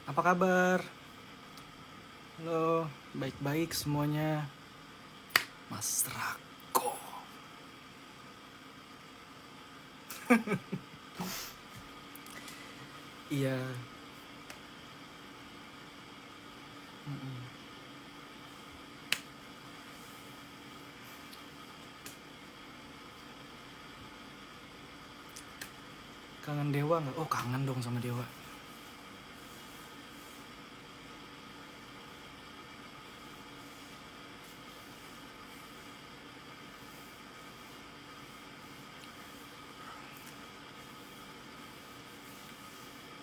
Apa kabar? Halo, baik-baik semuanya. Mas Rako. Iya. Kangen Dewa nggak? Oh, kangen dong sama Dewa.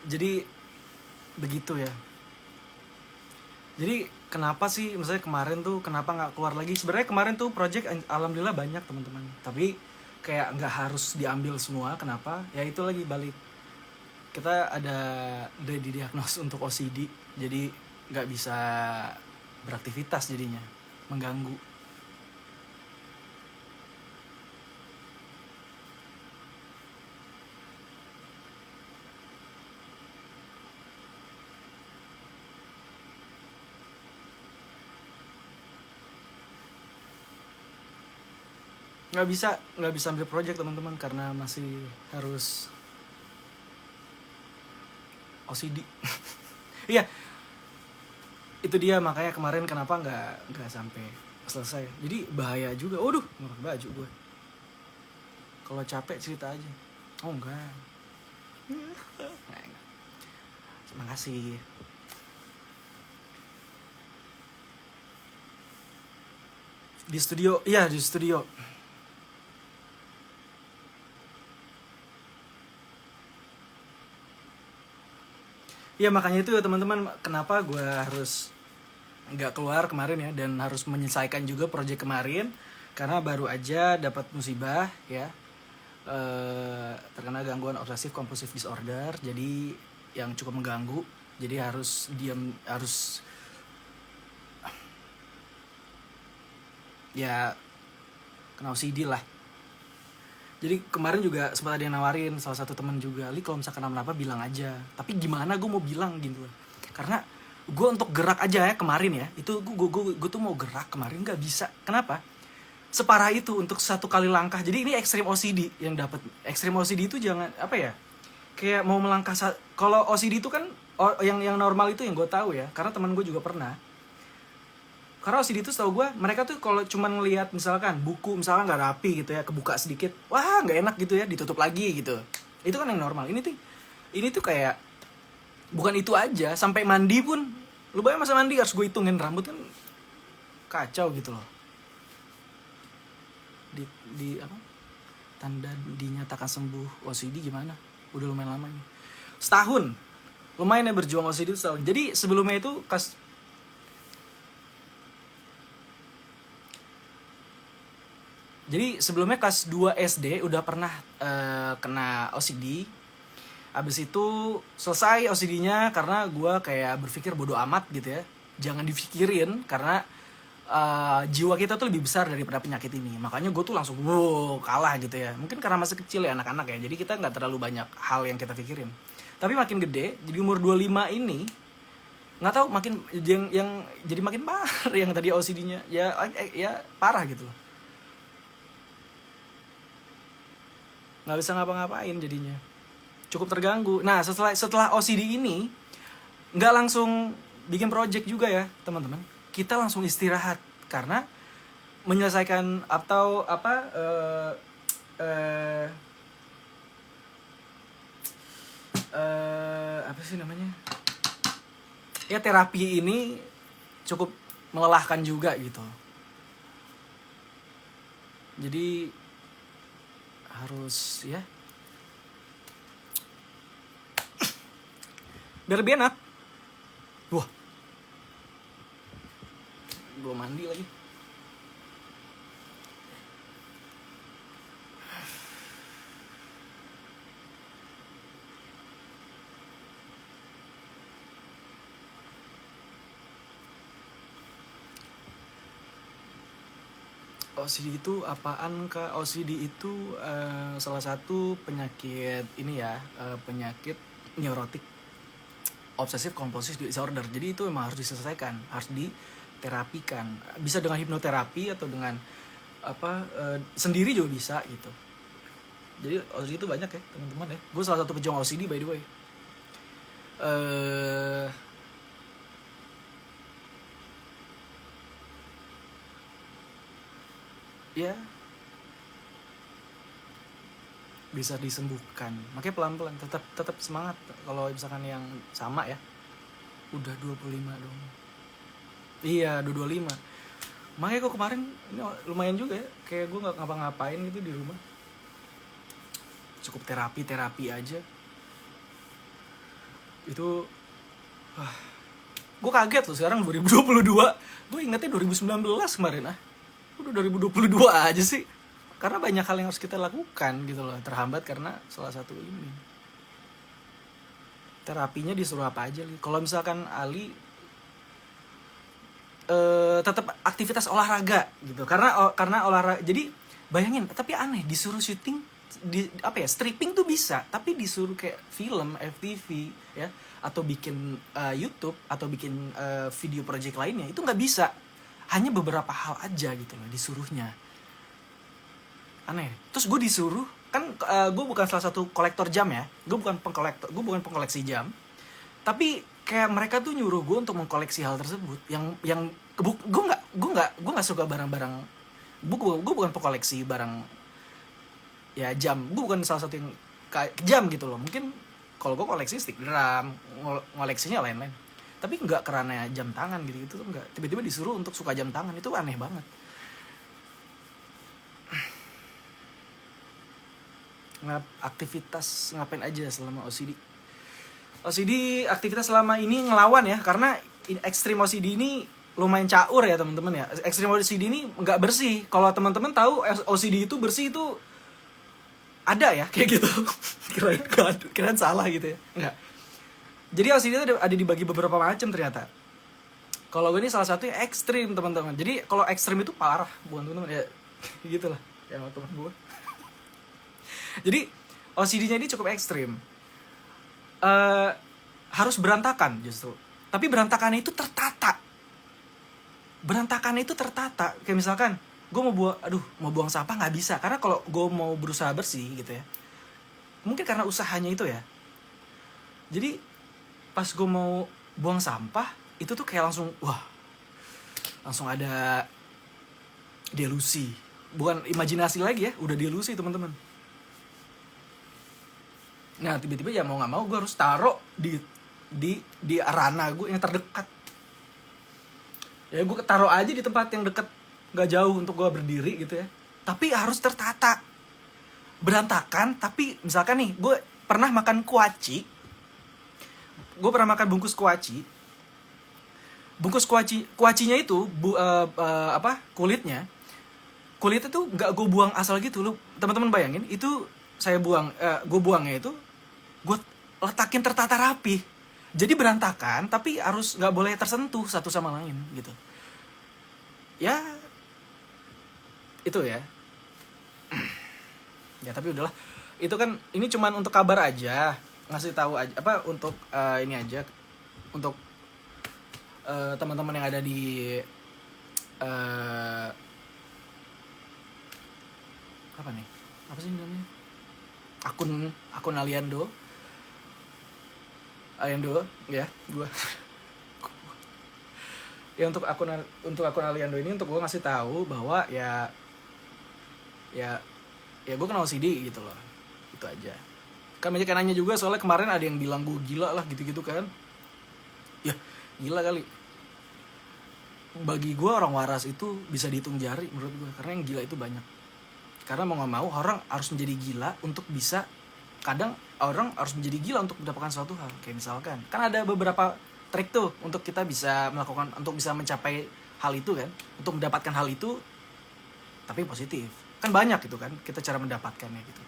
Jadi begitu ya. Jadi kenapa sih misalnya kemarin tuh kenapa nggak keluar lagi? Sebenarnya kemarin tuh project alhamdulillah banyak teman-teman. Tapi kayak nggak harus diambil semua. Kenapa? Ya itu lagi balik. Kita ada didiagnos untuk OCD. Jadi nggak bisa beraktivitas jadinya. Mengganggu. Nggak bisa ambil project teman-teman karena masih harus OCD. Iya, itu dia makanya kemarin kenapa nggak sampai selesai. Jadi bahaya juga. Waduh, ngorok baju gue. Kalau capek cerita aja. Oh enggak. Enggak. Terima kasih. Di studio, iya di studio. Iya makanya itu ya teman-teman, kenapa gue harus nggak keluar kemarin ya, dan harus menyelesaikan juga project kemarin karena baru aja dapat musibah ya, terkena gangguan obsesif kompulsif disorder, jadi yang cukup mengganggu, jadi harus diam, harus ya kena OCD lah. Jadi kemarin juga sempat ada yang nawarin, salah satu teman juga, Li kalau misalkan kenapa-napa bilang aja. Tapi gimana gue mau bilang gitu. Karena gue untuk gerak aja ya kemarin ya, itu gue tuh mau gerak kemarin nggak bisa. Kenapa? Separah itu untuk satu kali langkah. Jadi ini ekstrim OCD yang dapat. Ekstrim OCD itu jangan apa ya? Kayak mau melangkah, kalau OCD itu kan yang normal itu yang gue tahu ya, karena teman gue juga pernah. Karena OCD itu setahu gue, mereka tuh kalau cuman ngelihat misalkan buku misalkan nggak rapi gitu ya, kebuka sedikit, wah nggak enak gitu ya, ditutup lagi gitu. Itu kan yang normal. Ini tuh kayak bukan itu aja, sampai mandi pun, lu bayang masa mandi harus gue hitungin rambut kan kacau gitu loh. Di apa? Tanda dinyatakan sembuh OCD gimana? Udah lumayan lama nih. Setahun. Lumayan ya berjuang OCD itu setahun. Jadi sebelumnya itu Jadi sebelumnya kelas 2 SD udah pernah kena OCD. Abis itu selesai OCD-nya karena gue kayak berpikir bodo amat gitu ya. Jangan dipikirin karena jiwa kita tuh lebih besar daripada penyakit ini. Makanya gue tuh langsung wow kalah gitu ya. Mungkin karena masih kecil ya anak-anak ya. Jadi kita gak terlalu banyak hal yang kita pikirin. Tapi makin gede, jadi umur 25 ini nggak tahu makin yang jadi makin parah yang tadi OCD-nya ya parah gitu loh. Nggak bisa ngapa-ngapain jadinya, cukup terganggu. Nah setelah OCD ini nggak langsung bikin project juga ya teman-teman, kita langsung istirahat karena menyelesaikan atau apa sih namanya ya, terapi ini cukup melelahkan juga gitu. Jadi harus ya biar lebih enak. Wah, belum mandi lagi. OCD itu apaan Kak? OCD itu salah satu penyakit ini ya, penyakit neurotik. obsessive compulsive disorder. Jadi itu memang harus diselesaikan, harus diterapikan. Bisa dengan hipnoterapi atau dengan sendiri juga bisa gitu. Jadi OCD itu banyak ya teman-teman ya. Gue salah satu pejuang OCD by the way. Ya bisa disembuhkan, makanya pelan-pelan tetap semangat. Kalau misalkan yang sama ya udah 25 dong, iya 25. Makanya kok kemarin ini lumayan juga ya, kayak gue nggak ngapa-ngapain gitu di rumah, cukup terapi aja itu. Gue kaget loh sekarang 2022, gue ingetnya 2019 kemarin. Udah 2022 aja sih. Karena banyak hal yang harus kita lakukan gitu loh, terhambat karena salah satu ini. Terapinya disuruh apa aja nih? Kalau misalkan Ali tetap aktivitas olahraga gitu. Karena olahraga. Jadi bayangin, tapi aneh disuruh syuting stripping tuh bisa, tapi disuruh kayak film, FTV ya, atau bikin YouTube atau bikin video project lainnya itu nggak bisa. Hanya beberapa hal aja gitu loh disuruhnya. Aneh. Terus gue disuruh, kan gue bukan salah satu kolektor jam ya, gue bukan pengkoleksi jam, tapi kayak mereka tuh nyuruh gue untuk mengkoleksi hal tersebut yang gue nggak suka barang-barang. Gue bukan pengkoleksi barang ya jam, gue bukan salah satu yang jam gitu loh. Mungkin kalau gue koleksi stick drum, ngoleksinya lain-lain, tapi nggak karena jam tangan gitu tuh nggak. Tiba-tiba disuruh untuk suka jam tangan, itu aneh banget. Aktivitas ngapain aja selama OCD? Aktivitas selama ini ngelawan ya, karena ekstrim OCD ini lumayan caur ya teman-teman ya. Ekstrim OCD ini nggak bersih. Kalau teman-teman tahu OCD itu bersih itu ada ya kayak gitu. kirain salah gitu ya. Enggak. Jadi OCD itu ada dibagi beberapa macam ternyata. Kalau gue ini salah satu yang ekstrim teman-teman. Jadi kalau ekstrim itu parah, bukan teman-teman ya. Gitulah yang teman gue. Jadi OCD-nya ini cukup ekstrim. Harus berantakan justru. Tapi berantakannya itu tertata. Kayak misalkan gue mau buang sampah nggak bisa, karena kalau gue mau berusaha bersih gitu ya, mungkin karena usahanya itu ya. Jadi pas gue mau buang sampah itu tuh kayak langsung ada delusi, bukan imajinasi lagi ya, udah delusi teman-teman. Nah tiba-tiba ya mau nggak mau gue harus taruh di arena gue yang terdekat. Ya gue taruh aja di tempat yang dekat, nggak jauh untuk gue berdiri gitu ya. Tapi harus tertata. Berantakan, tapi misalkan nih gue pernah makan kuaci. Gue pernah makan bungkus kuaci. Kuacinya itu kulitnya tuh nggak gue buang asal gitu. Lu teman-teman bayangin itu gue buangnya itu gue letakin tertata rapi. Jadi berantakan tapi harus nggak boleh tersentuh satu sama lain gitu ya. Itu ya ya, tapi udahlah, itu kan ini cuman untuk kabar aja, ngasih tahu aja untuk ini aja untuk teman-teman yang ada di apa sih namanya, akun Aliando ya, gue ya untuk akun Aliando ini untuk gue ngasih tahu bahwa ya gue kenal OCD gitu loh, itu aja. Kan banyak yang nanya juga, soalnya kemarin ada yang bilang gue gila lah gitu kan. Ya gila kali, bagi gue orang waras itu bisa dihitung jari menurut gue, karena yang gila itu banyak. Karena mau nggak mau orang harus menjadi gila untuk bisa, kadang orang harus menjadi gila untuk mendapatkan suatu hal. Kayak misalkan kan ada beberapa trik tuh untuk kita bisa melakukan, untuk bisa mencapai hal itu kan, untuk mendapatkan hal itu tapi positif. Kan banyak gitu kan kita cara mendapatkannya gitu.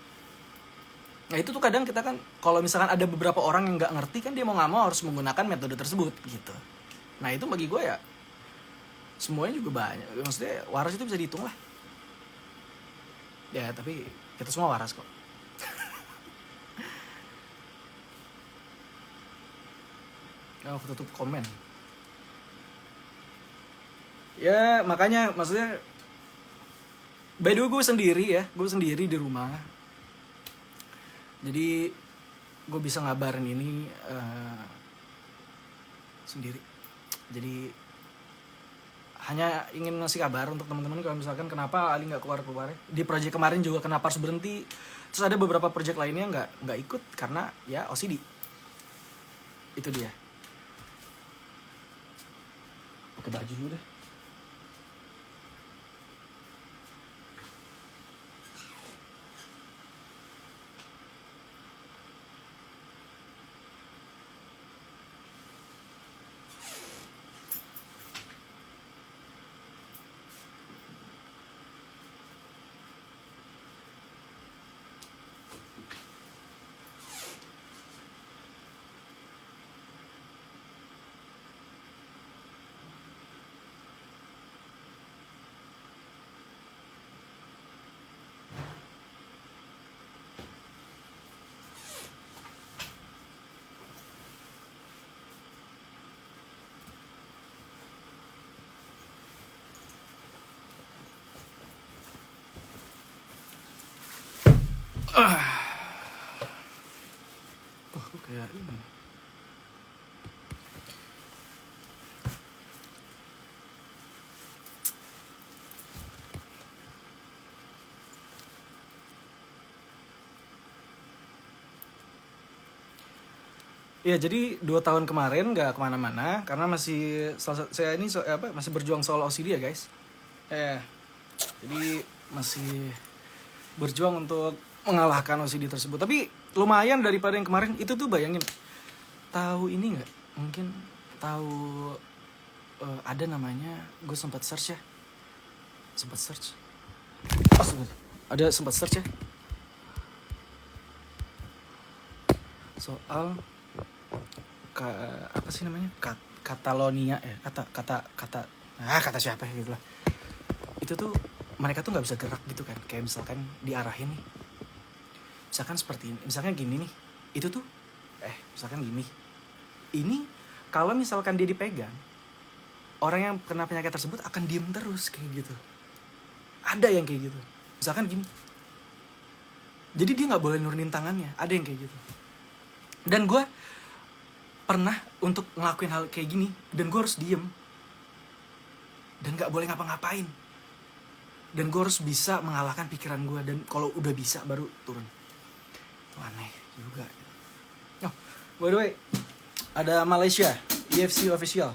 Nah itu tuh kadang kita kan, kalau misalkan ada beberapa orang yang nggak ngerti kan, dia mau nggak mau harus menggunakan metode tersebut gitu. Nah itu bagi gue ya semuanya juga banyak, maksudnya waras itu bisa dihitung lah ya, tapi kita semua waras kok. aku tutup komen. Ya makanya maksudnya, by the way gue sendiri di rumah, jadi gue bisa ngabarin ini sendiri. Jadi hanya ingin ngasih kabar untuk teman-teman kalau misalkan kenapa Ali nggak keluar di project kemarin juga, kenapa harus berhenti. Terus ada beberapa project lainnya nggak ikut karena ya OCD. Itu dia. Pakai baju dulu deh. Kok kayak ini. Ya jadi 2 tahun kemarin nggak kemana-mana karena masih saya ini masih berjuang soal OCD ya guys. Jadi masih berjuang untuk mengalahkan OCD tersebut. Tapi lumayan daripada yang kemarin. Itu tuh bayangin, tahu ini nggak? Mungkin tahu ada namanya, gue sempat search ya. Ada sempat search ya. Soal apa sih namanya? Catalonia ya, kata siapa ya gitu lah. Itu tuh mereka tuh nggak bisa gerak gitu kan, kayak misalkan diarahin nih, misalkan seperti ini, misalkan gini nih, itu tuh misalkan gini, ini kalau misalkan dia dipegang, orang yang kena penyakit tersebut akan diem terus kayak gitu. Ada yang kayak gitu, misalkan gini, jadi dia nggak boleh nurunin tangannya, ada yang kayak gitu. Dan gue pernah untuk ngelakuin hal kayak gini, dan gue harus diem dan nggak boleh ngapa-ngapain. Dan gue harus bisa mengalahkan pikiran gue. Dan kalau udah bisa baru turun. Itu aneh juga. Oh, by the way, ada Malaysia UFC official.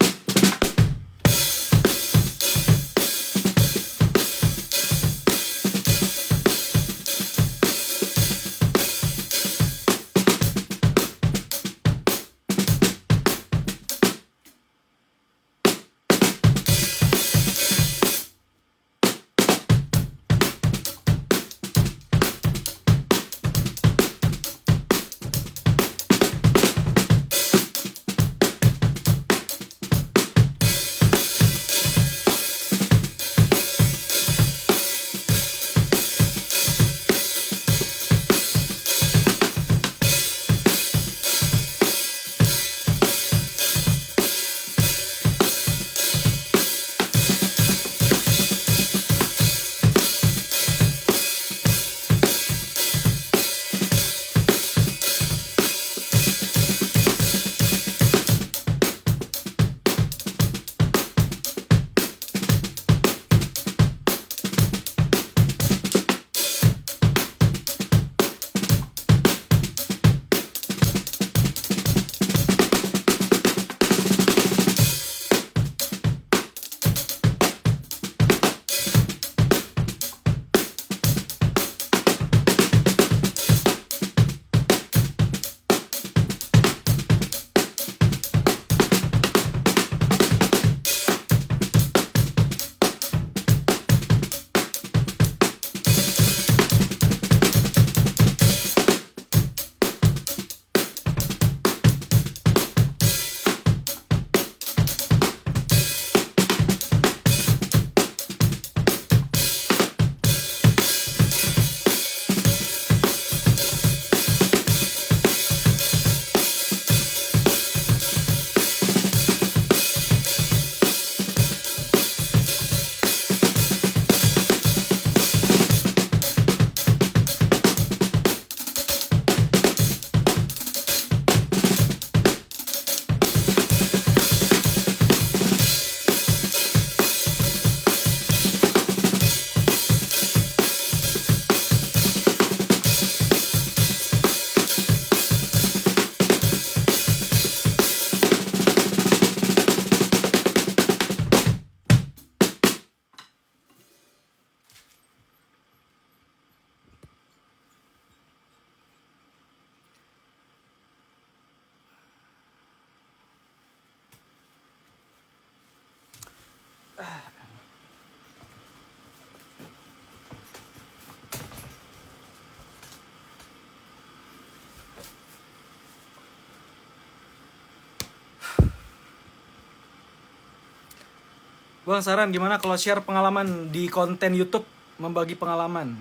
Bang saran gimana kalau share pengalaman di konten YouTube, membagi pengalaman?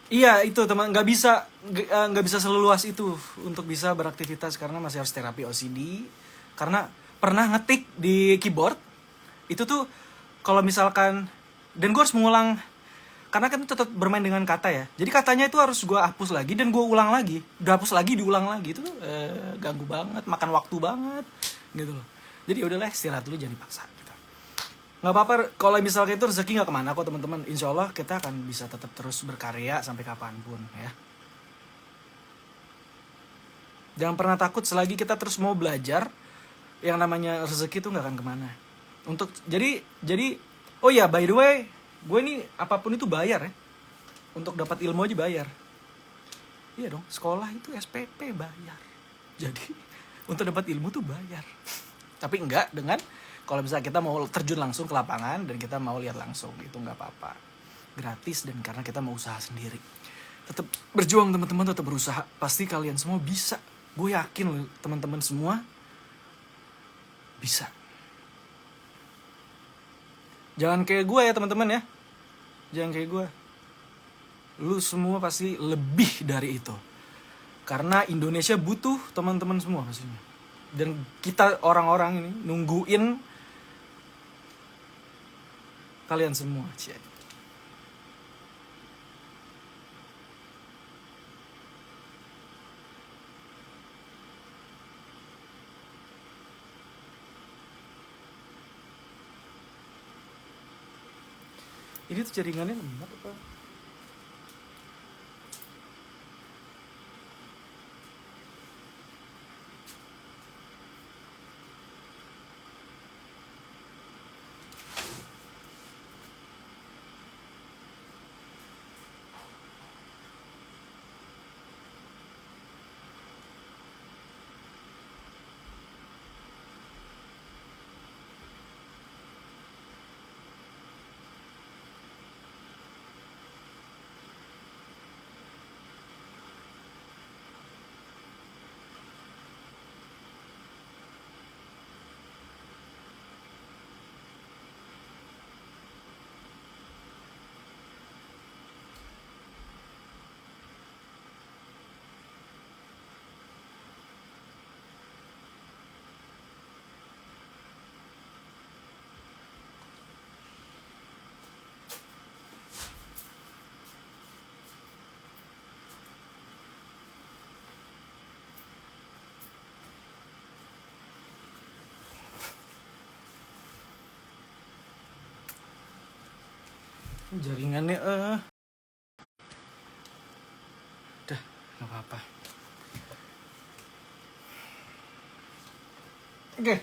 Iya itu teman, nggak bisa seluas itu untuk bisa beraktivitas karena masih harus terapi OCD. Karena pernah ngetik di keyboard itu tuh kalau misalkan, dan gue harus mengulang karena kan tetap bermain dengan kata ya. Jadi katanya itu harus gue hapus lagi dan gue ulang lagi, udah hapus lagi diulang lagi itu ganggu banget, makan waktu banget gitu loh. Jadi udahlah istirahat dulu, jangan dipaksa. Nggak apa-apa kalau misalnya itu rezeki nggak kemana kok teman-teman. Insya Allah kita akan bisa tetap terus berkarya sampai kapanpun ya. Jangan pernah takut selagi kita terus mau belajar, yang namanya rezeki itu nggak akan kemana. Untuk jadi oh ya by the way, gue ini apapun itu bayar ya. Untuk dapat ilmu aja bayar. Iya dong, sekolah itu SPP bayar. Jadi untuk dapat ilmu tuh bayar. Tapi enggak dengan kalau misalnya kita mau terjun langsung ke lapangan dan kita mau lihat langsung, itu nggak apa-apa, gratis dan karena kita mau usaha sendiri. Tetap berjuang teman-teman, tetap berusaha, pasti kalian semua bisa. Gue yakin loh teman-teman semua bisa. Jangan kayak gue ya teman-teman ya, jangan kayak gue. Lu semua pasti lebih dari itu, karena Indonesia butuh teman-teman semua pastinya. Dan kita orang-orang ini nungguin kalian semua. Cie. Ini tuh jaringannya lemot apa? Jaringannya udah nggak apa-apa. Oke.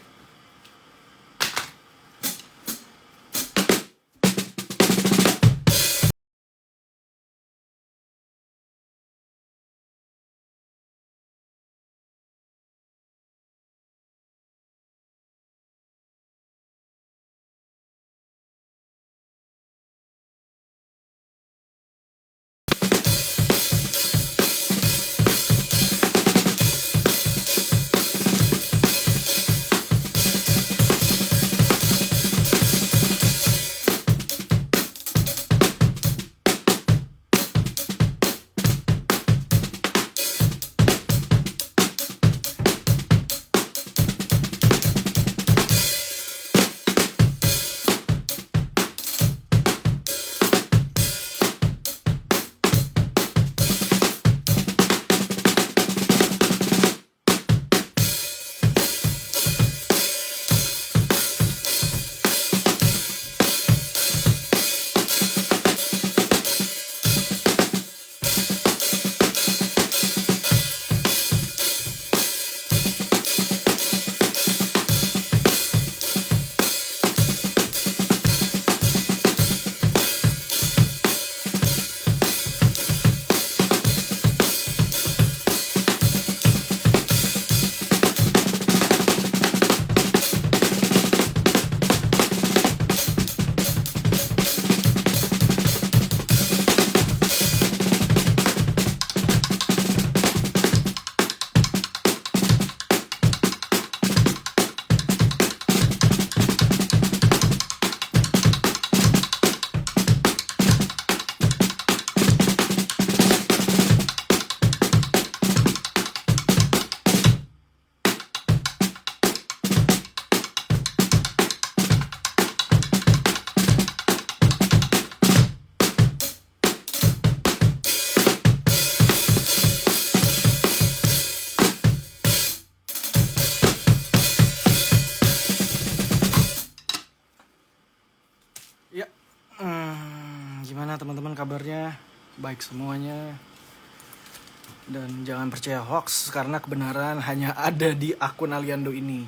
baik semuanya. Dan jangan percaya hoax, karena kebenaran hanya ada di akun Aliando ini.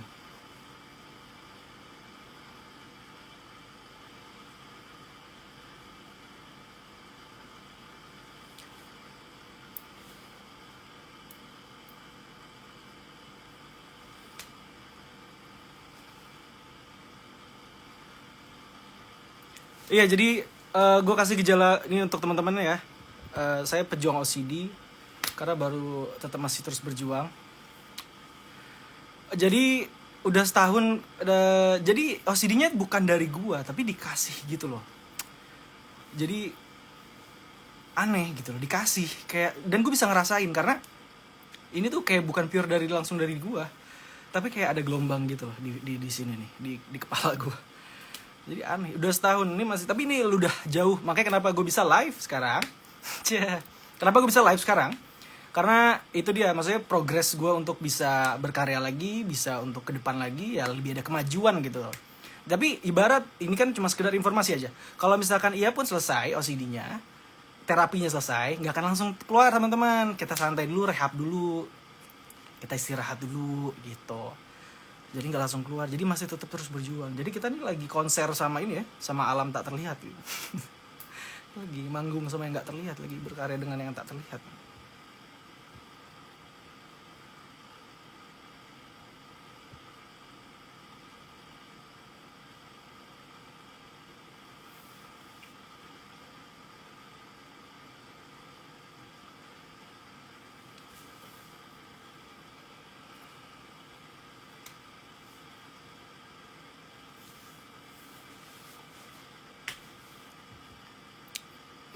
Iya, jadi gue kasih gejala ini untuk teman-teman ya. Saya pejuang OCD karena baru tetap masih terus berjuang. Jadi udah setahun, jadi OCD-nya bukan dari gue, tapi dikasih gitu loh. Jadi aneh gitu loh, dikasih kayak, dan gue bisa ngerasain karena ini tuh kayak bukan pure dari langsung dari gue, tapi kayak ada gelombang gitu loh di sini nih, di kepala gue. Jadi aneh, udah setahun ini masih, tapi ini udah jauh. Makanya kenapa gue bisa live sekarang? Kenapa gue bisa live sekarang? Karena itu dia, maksudnya progres gue untuk bisa berkarya lagi, bisa untuk ke depan lagi, ya lebih ada kemajuan gitu loh. Tapi ibarat ini kan cuma sekedar informasi aja. Kalau misalkan ia pun selesai OCD-nya, terapinya selesai, nggak akan langsung keluar teman-teman. Kita santai dulu, rehab dulu, kita istirahat dulu gitu. Jadi nggak langsung keluar, jadi masih tetap terus berjuang. Jadi kita nih lagi konser sama ini ya, sama alam tak terlihat gitu. Lagi manggung sama yang nggak terlihat, lagi berkarya dengan yang tak terlihat.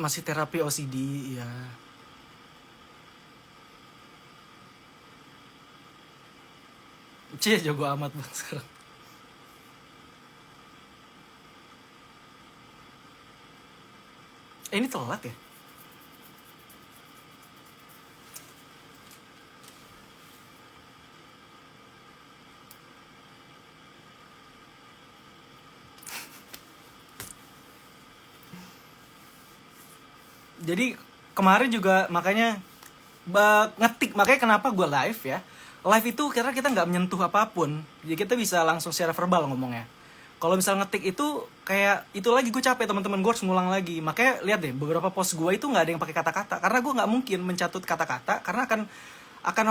Masih terapi OCD ya. Cie, jago amat bang sekarang. Ini telat ya? Jadi kemarin juga makanya ngetik, makanya kenapa gue live ya. Live itu karena kita nggak menyentuh apapun, jadi kita bisa langsung secara verbal ngomongnya. Kalau misal ngetik itu kayak itu lagi, gue capek teman-teman, gue harus ngulang lagi. Makanya lihat deh, beberapa post gue itu nggak ada yang pakai kata-kata, karena gue nggak mungkin mencatut kata-kata, karena akan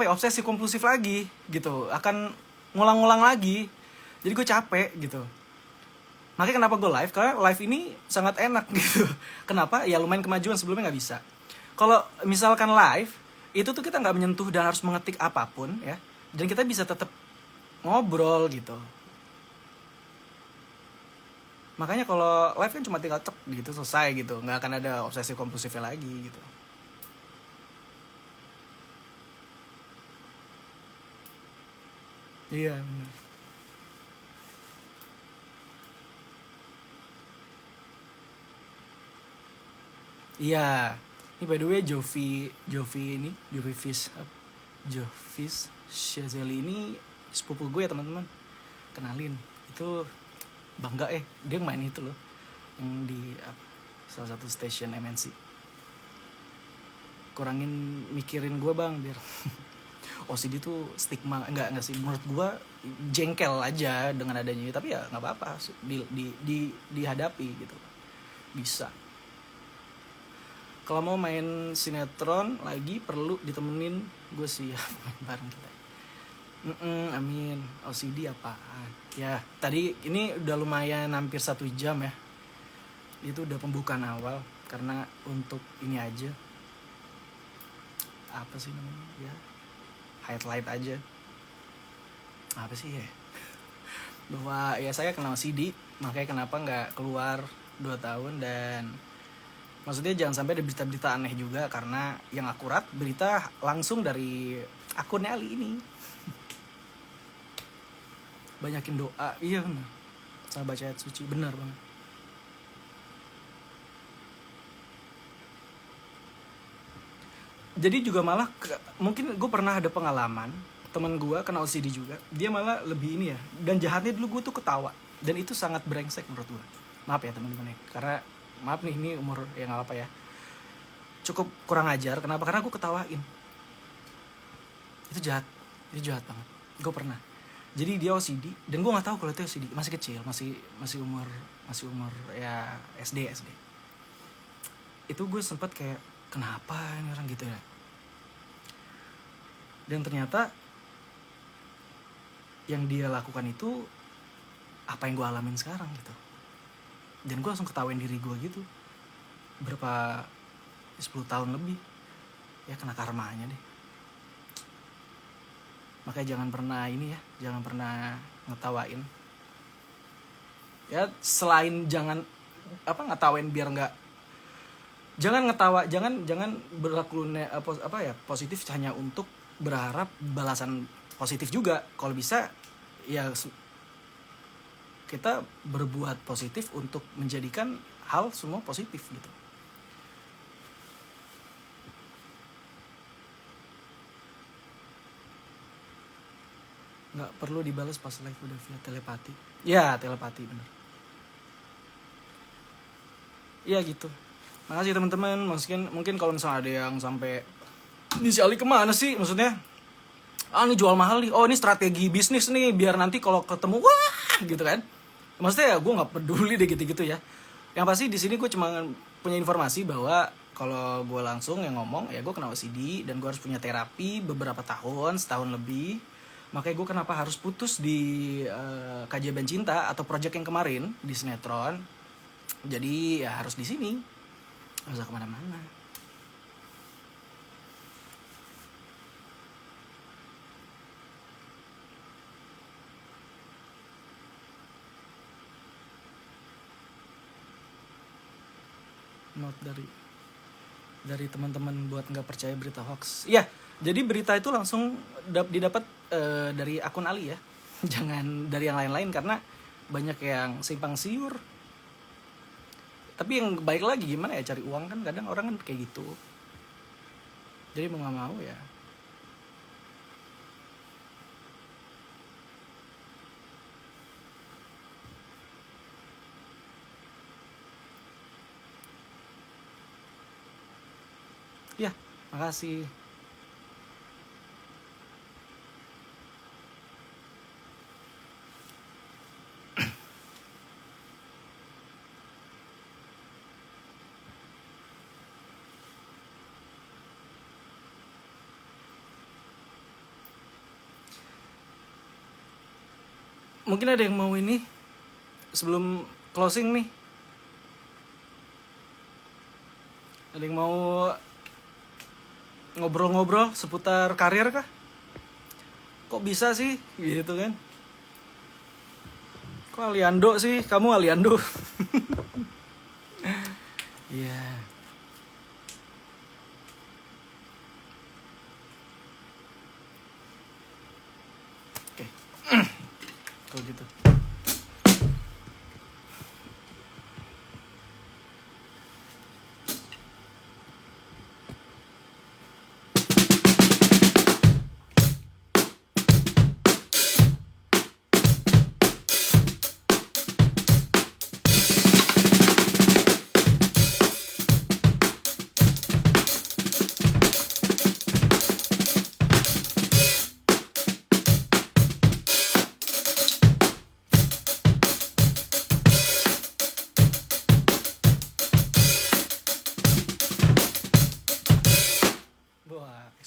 obsesi kompulsif lagi gitu, akan ngulang-ngulang lagi. Jadi gue capek gitu. Makanya kenapa gue live, karena live ini sangat enak gitu. Kenapa? Ya lumayan kemajuan, sebelumnya nggak bisa. Kalau misalkan live, itu tuh kita nggak menyentuh dan harus mengetik apapun ya. Dan kita bisa tetap ngobrol gitu. Makanya kalau live kan cuma tinggal cek gitu, selesai gitu. Nggak akan ada obsesi kompulsifnya lagi gitu. Iya benar. Iya. Ini by the way Jovis Shazeli ini sepupu gue ya teman-teman. Kenalin. Itu bangga dia main itu loh. Yang di salah satu stasiun MNC. Kurangin mikirin gue bang, biar OCD tuh stigma, enggak sih, menurut gue jengkel aja dengan adanya, tapi ya nggak apa-apa, dihadapi gitu, bisa. Kalau mau main sinetron lagi perlu ditemenin, gue siap main bareng kita. Amin. OCD apaan? Ya tadi ini udah lumayan hampir 1 jam ya. Itu udah pembukaan awal, karena untuk ini aja, apa sih namanya ya, highlight aja. Apa sih ya, bahwa ya saya kenal CD, makanya kenapa nggak keluar 2 tahun. Dan maksudnya jangan sampai ada berita-berita aneh juga, karena yang akurat berita langsung dari akunnya Ali ini. Banyakin doa, iya benar, sama baca ayat suci, benar banget. Jadi juga malah mungkin gue pernah ada pengalaman, teman gue kena OCD juga, dia malah lebih ini ya, dan jahatnya dulu gue tuh ketawa, dan itu sangat brengsek menurut gue. Maaf ya teman-teman ya, karena maaf nih ini umur ya nggak apa ya, cukup kurang ajar. Kenapa? Karena gue ketawain. Itu jahat banget. Gue pernah. Jadi dia OCD dan gue nggak tahu kalau itu OCD, masih kecil, masih umur ya SD. Itu gue sempet kayak kenapa ini orang gitu ya. Dan ternyata yang dia lakukan itu apa yang gue alamin sekarang gitu. Dan gue langsung ketawain diri gue gitu. Berapa 10 tahun lebih ya kena karmanya deh. Makanya jangan pernah ngetawain. Ya selain jangan ngetawain biar nggak, jangan berlaku positif hanya untuk berharap balasan positif juga. Kalau bisa ya kita berbuat positif untuk menjadikan hal semua positif gitu. Nggak perlu dibalas pas live udah via telepati. Ya telepati bener. Ya gitu. Makasih teman-teman. Mungkin kalau misalnya ada yang sampai ini si Ali kemana sih, maksudnya ini jual mahal nih, ini strategi bisnis nih biar nanti kalau ketemu wah gitu kan. Maksudnya ya gue nggak peduli deh gitu ya. Yang pasti di sini gue cuma punya informasi bahwa kalau gue langsung yang ngomong ya gue kena OCD dan gue harus punya terapi beberapa tahun, setahun lebih. Makanya gue kenapa harus putus di Keajaiban Cinta atau project yang kemarin di sinetron. Jadi ya harus di sini, nggak usah kemana-mana. Note dari teman-teman buat nggak percaya berita hoax. Iya, jadi berita itu langsung didapat dari akun Ali ya, jangan dari yang lain-lain karena banyak yang simpang siur. Tapi yang baik lagi gimana ya, cari uang kan kadang orang kan kayak gitu. Jadi mau nggak mau ya. Ya, makasih. Mungkin ada yang mau ini sebelum closing nih. Ada yang mau ngobrol-ngobrol seputar karir kah? Kok bisa sih gitu kan? Kok Aliando sih? Kamu Aliando. Iya. Yeah. Oke. Kalau gitu.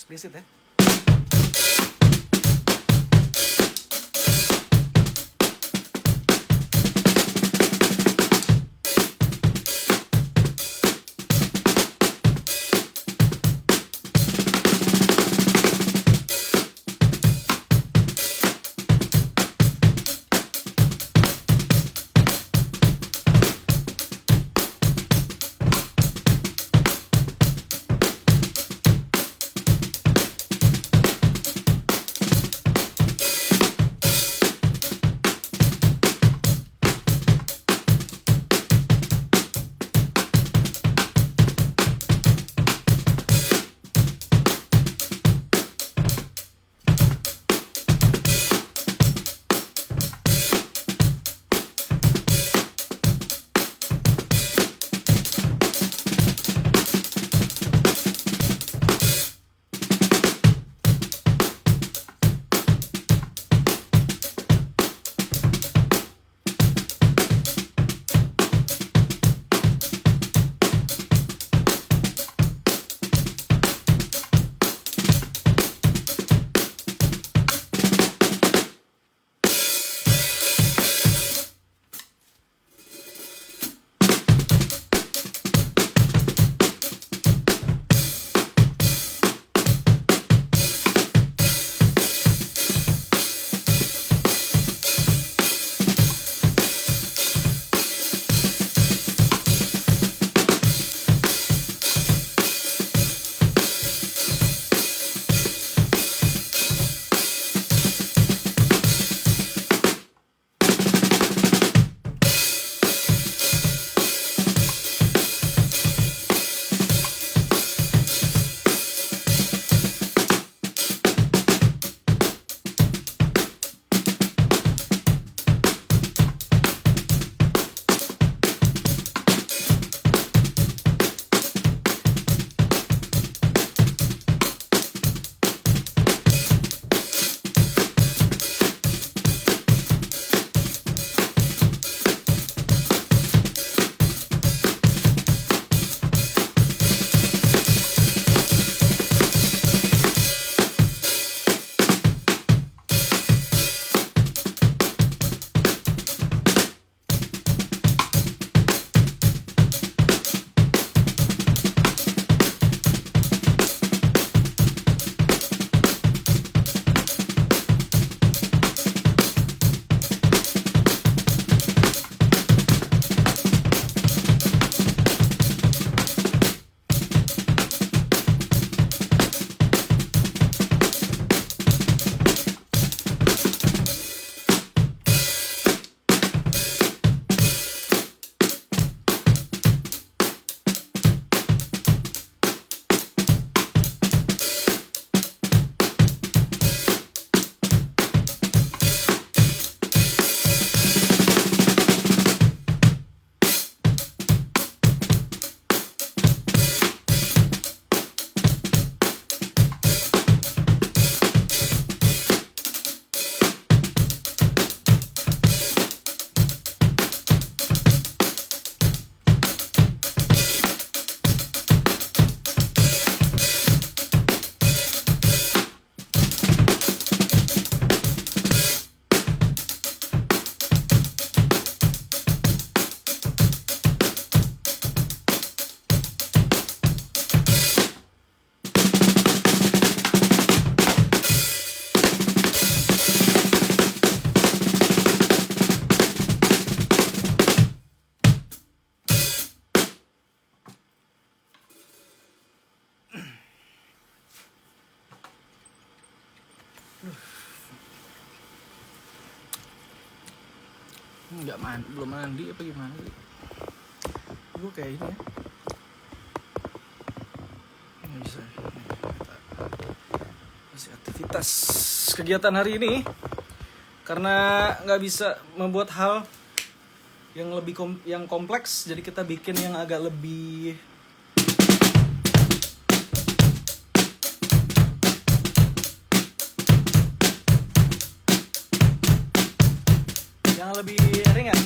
Eksplisit ya. Belum mandi apa gimana sih? Gue kayak ini ya. Nggak bisa. Masih aktivitas kegiatan hari ini. Karena nggak bisa membuat hal yang lebih yang kompleks, jadi kita bikin yang agak lebih ringan.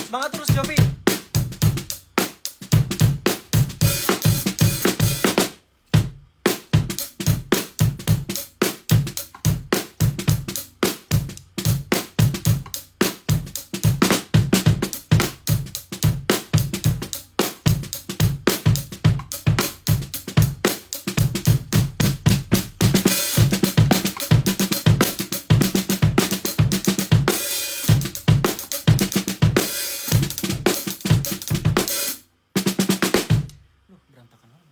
Semangat terus Jovi. Berantakan banget.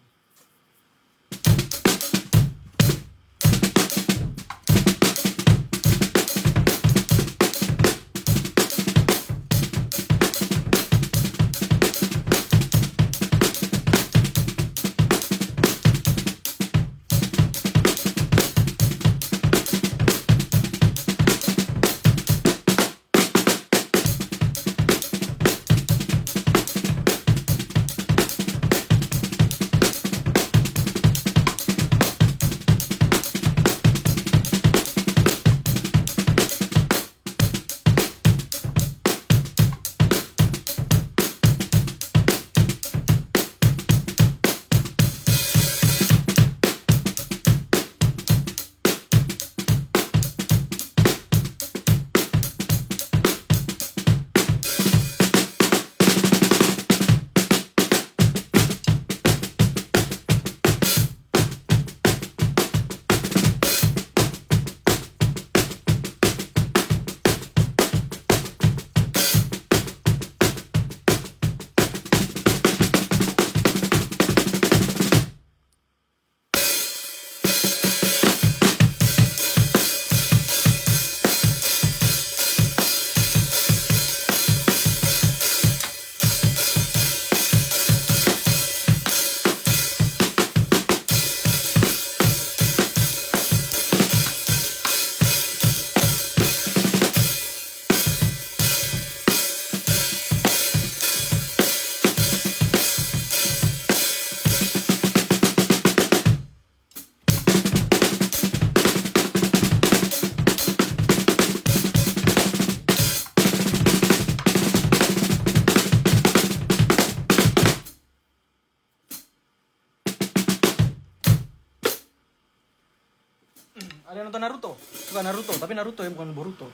Ada yang nonton Naruto? Suka Naruto, tapi Naruto ya bukan Boruto.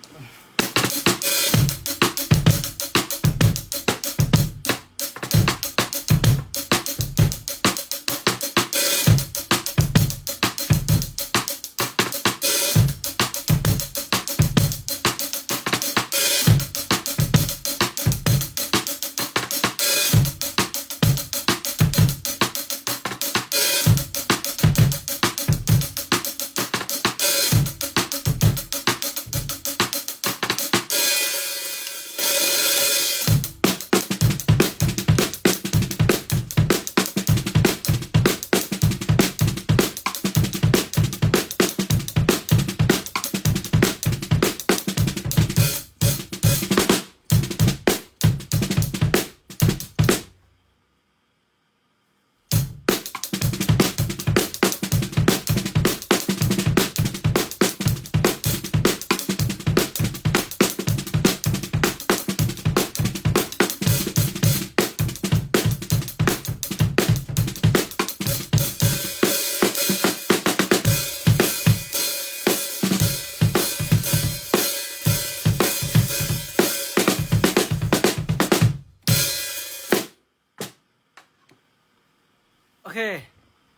Oke,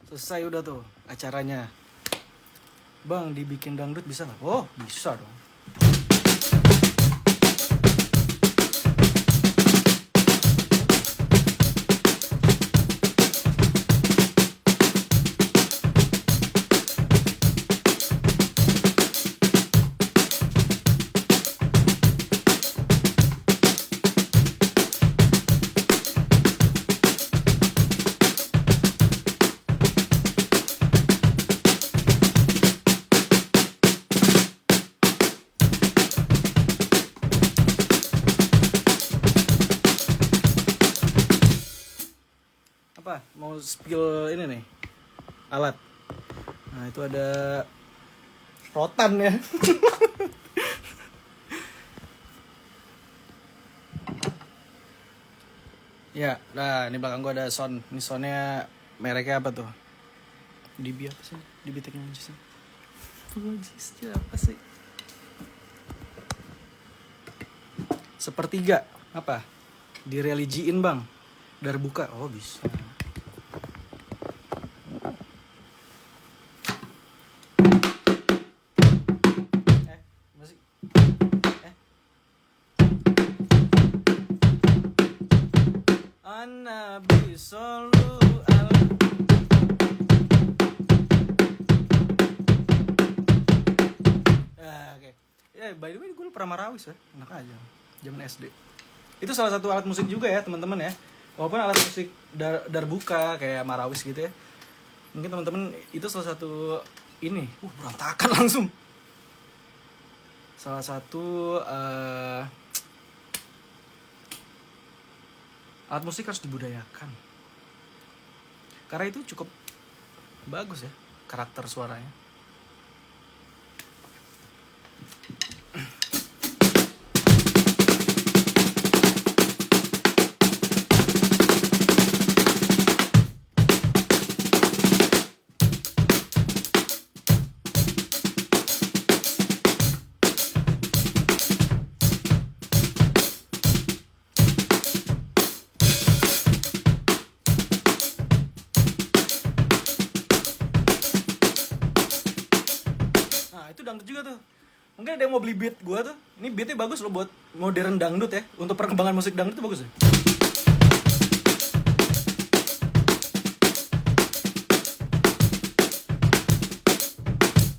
selesai udah tuh acaranya. Bang, dibikin dangdut bisa nggak? Oh, bisa dong. mau spill ini nih alat. Nah itu ada rotan ya. Ya, nah ini belakang gua ada sound. Ini soundnya mereknya apa tuh? DB apa sih? DB Technologies. Technologies apa sih? Sepertiga apa? Direligiin bang. Darbuka. Oh bisa. Masih. An-Nabi Sallu Alaihi. Oke. Ya, by the way gue pernah marawis ya, enak aja. Zaman SD. Itu salah satu alat musik juga ya, teman-teman ya. Walaupun alat musik darbuka kayak marawis gitu ya. Mungkin teman-teman itu salah satu ini, berantakan langsung. Salah satu alat musik harus dibudayakan. Karena itu cukup bagus ya karakter suaranya. Itu dangdut juga tuh. Mungkin ada yang mau beli beat gue tuh. Ini beatnya bagus loh buat modern dangdut ya. Untuk perkembangan musik dangdut itu bagus ya.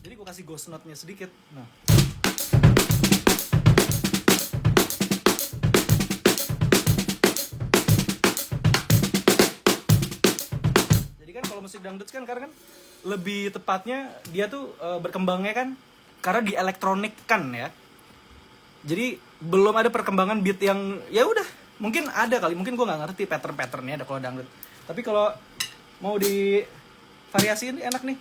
Jadi gue kasih ghost note-nya sedikit. Nah. Jadi kan kalau musik dangdut kan karena kan lebih tepatnya dia tuh berkembangnya kan karena di elektronik kan ya. Jadi belum ada perkembangan beat yang ya udah mungkin ada kali, mungkin gue nggak ngerti patternnya ada kalau dangdut. Tapi kalau mau di variasiin enak nih.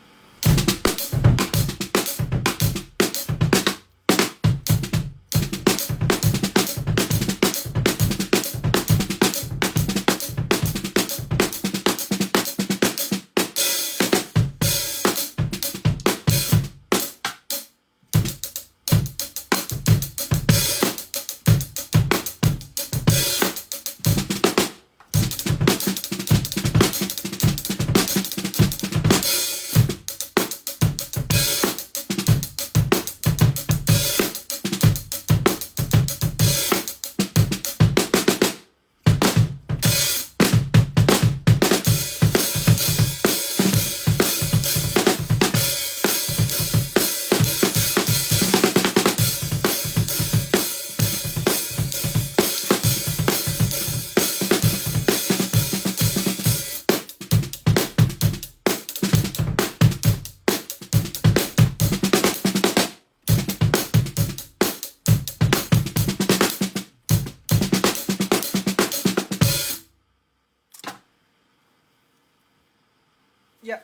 Ya,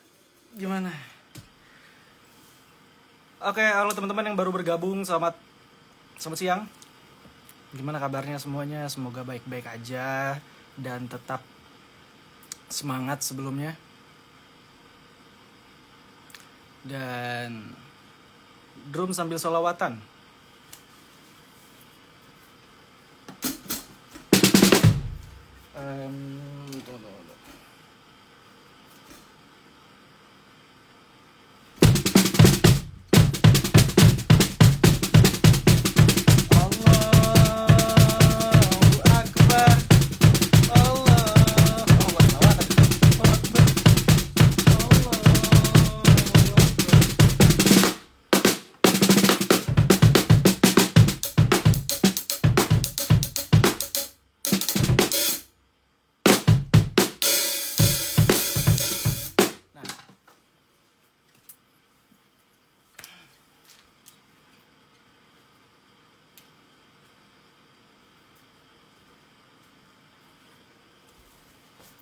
gimana? Oke, halo teman-teman yang baru bergabung, selamat siang. Gimana kabarnya semuanya? Semoga baik-baik aja dan tetap semangat sebelumnya. Dan drum sambil sholawatan. Tunggu.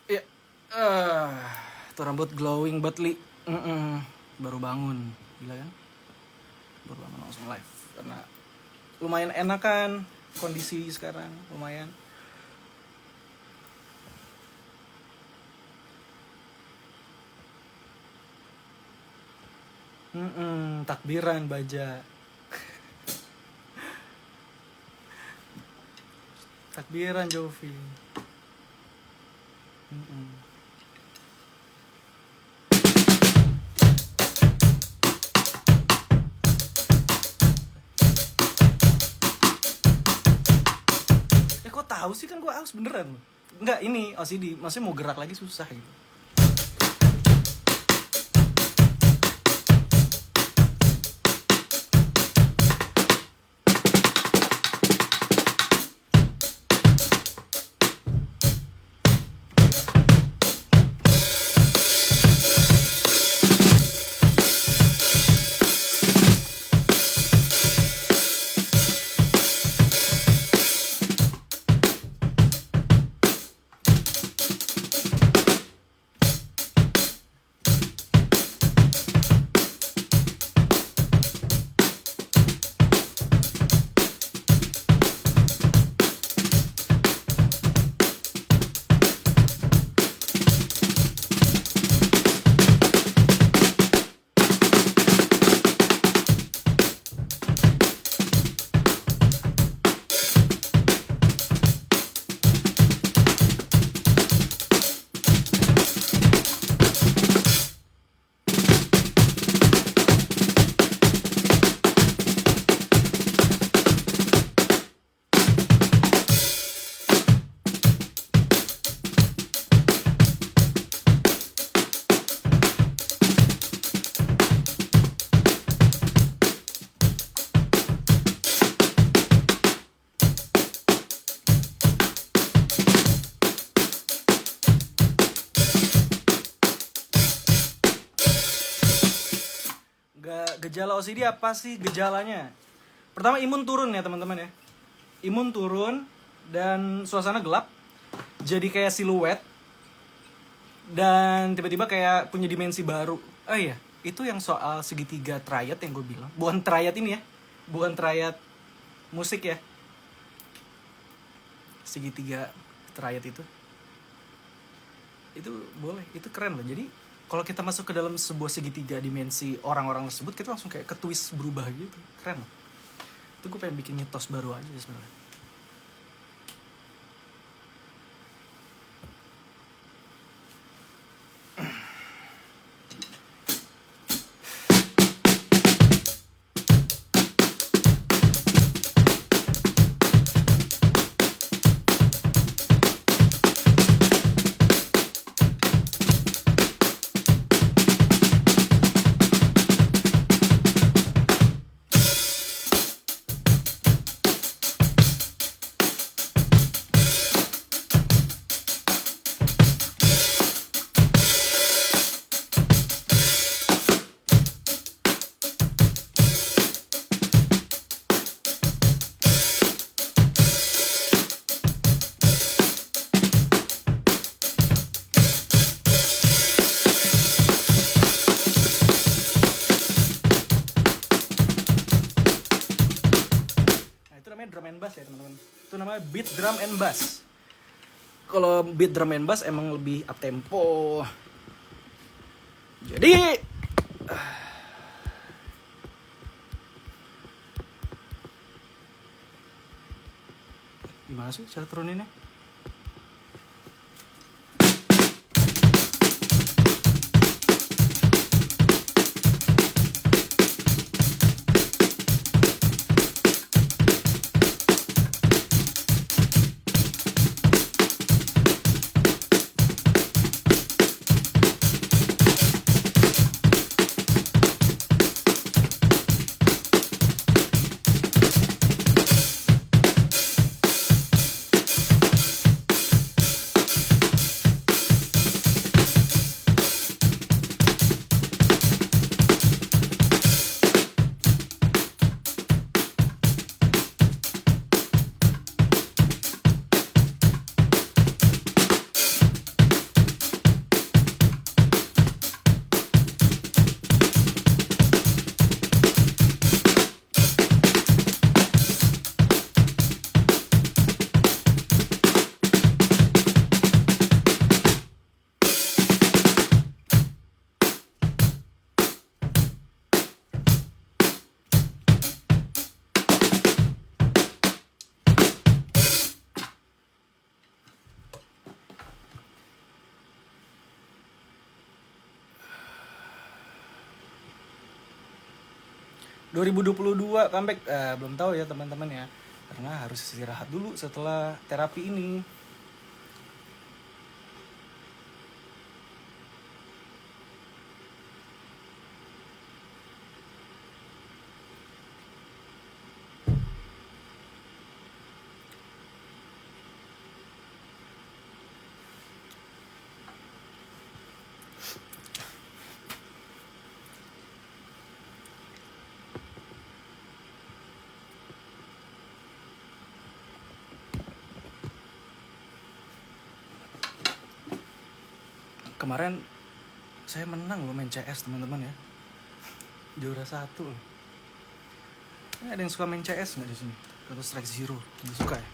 Iya, eh tuh rambut glowing banget li. Baru bangun, gila kan? Baru bangun langsung live karena lumayan enak kan kondisi sekarang, lumayan. Takbiran baja. Takbiran Jovi. Kok tahu sih, kan gue aus beneran. Enggak, ini OCD, maksudnya mau gerak lagi susah gitu. Gejala OCD apa sih gejalanya? Pertama, imun turun ya teman-teman ya. Imun turun dan suasana gelap. Jadi kayak siluet. Dan tiba-tiba kayak punya dimensi baru. Oh iya, itu yang soal segitiga triad yang gue bilang. Bukan triad ini ya. Bukan triad musik ya. Segitiga triad itu. Itu boleh, itu keren loh. Jadi kalau kita masuk ke dalam sebuah segitiga dimensi orang-orang tersebut, kita langsung kayak ketwist berubah gitu. Keren loh. Itu gue pengen bikin mitos baru aja sebenarnya. Drum and bass ya teman-teman. Itu namanya beat drum and bass. Kalau beat drum and bass emang lebih up tempo. Jadi gimana sih cara turuninnya? 2022 comeback, belum tahu ya teman-teman ya, karena harus istirahat dulu setelah terapi ini. Kemarin saya menang loh main CS teman-teman ya, juara 1 loh. Ada yang suka main CS nggak di sini? Counter Strike Zero, nggak suka ya?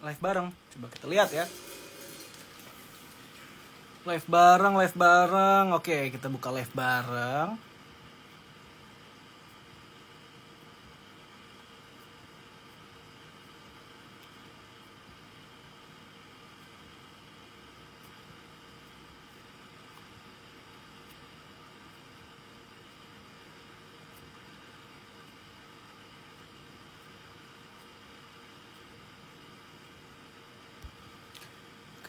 Live bareng, coba kita lihat ya. Live bareng. Oke, kita buka live bareng.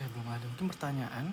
Oke, belum ada. Mungkin pertanyaan.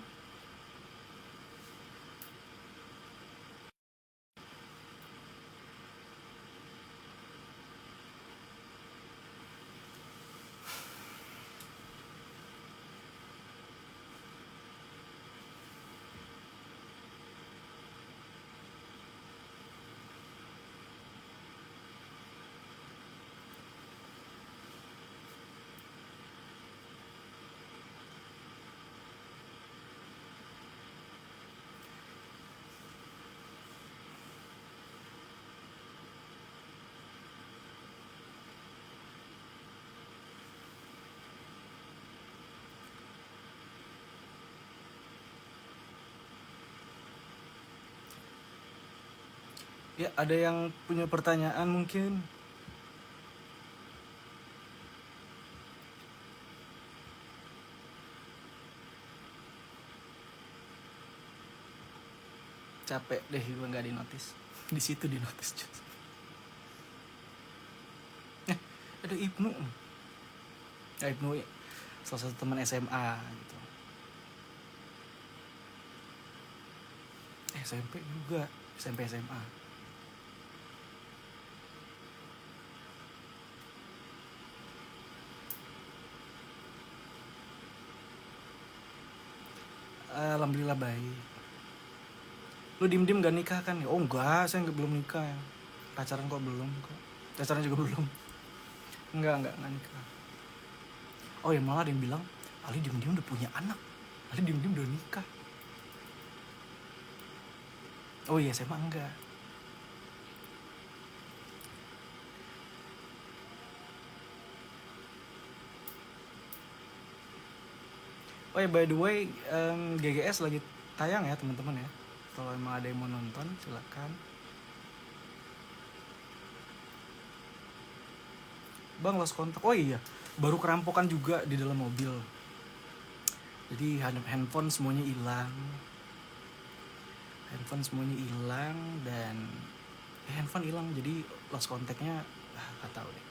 Ya, ada yang punya pertanyaan mungkin? Capek deh gue nggak di notice. Di situ di notice. Ada Ibnu. Ya, Ibnu salah satu teman SMA gitu. SMP juga, SMP SMA. Alhamdulillah baik. Lu diem-diem gak nikah kan? Oh enggak, saya belum nikah ya. Pacaran kok belum kok. Pacaran juga belum. Enggak nikah. Oh ya, malah ada yang bilang Ali diem-diem udah punya anak, Ali diem-diem udah nikah. Oh iya, saya mah enggak. Oh ya, by the way, GGS lagi tayang ya teman-teman ya. Kalau emang ada yang mau nonton, silakan. Bang, lost kontak. Oh iya, baru kerampokan juga di dalam mobil. Jadi handphone semuanya hilang. Dan handphone hilang, jadi lost kontaknya gak tahu deh.